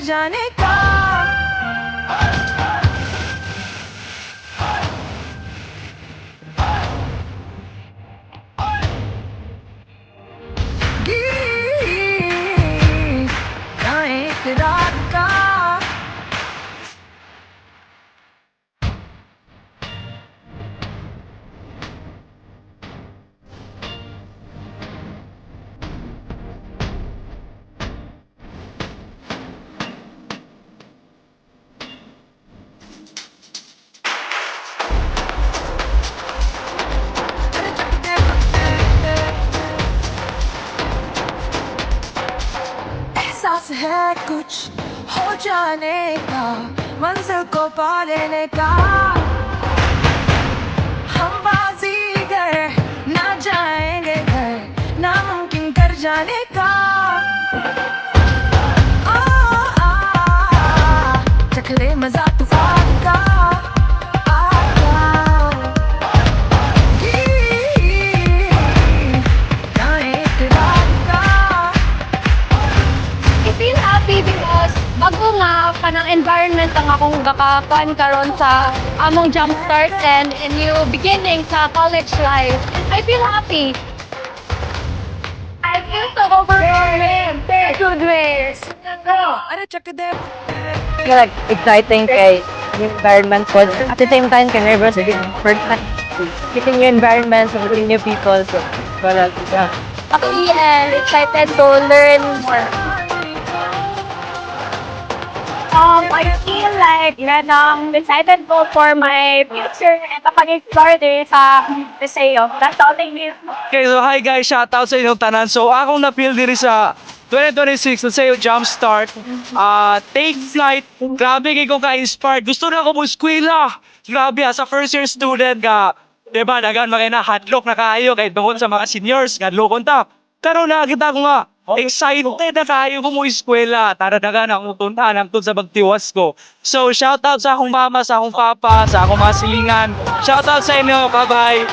जाने का गीत गाएं एक रात का एहसास है कुछ हो जाने का मंजिल को पा लेने का हम बाजीगर ना जाएंगे घर नामुमकिन कर जाने का आ, आ, चख ले मजा तूफान का I feel happy because bago nga pa ng environment ang akong gakakuan karon sa among jumpstart and a new beginning sa college life. I feel happy. I feel so overwhelmed. Good ways. अरे चक दे Feel like exciting kay new environment but at the same time kay nervous again. First time meeting new environment, so meeting new people, so wala yeah. Happy and excited to learn more. I feel like I'm excited po for my future and pag-explore din sa Paseo. That's all I need. Okay, so hi guys, shoutout sa inyong tanan. So akong na-feel diri sa 2026 sa iyo Jumpstart. Take flight. Grabe kay ko ka-inspired. Gusto na ako mo eskwela. Grabe sa first year student ka. Diba, nagan makay na hadlok na kayo kahit bangod sa mga seniors, hadlokon ta. Pero nakita ko nga, excited na kayo ko mo eskwela. Tara na akong tuntahan ang sa pagtiwas ko. So, shoutout sa akong mama, sa akong papa, sa akong mga silingan. Shoutout sa inyo, bye-bye.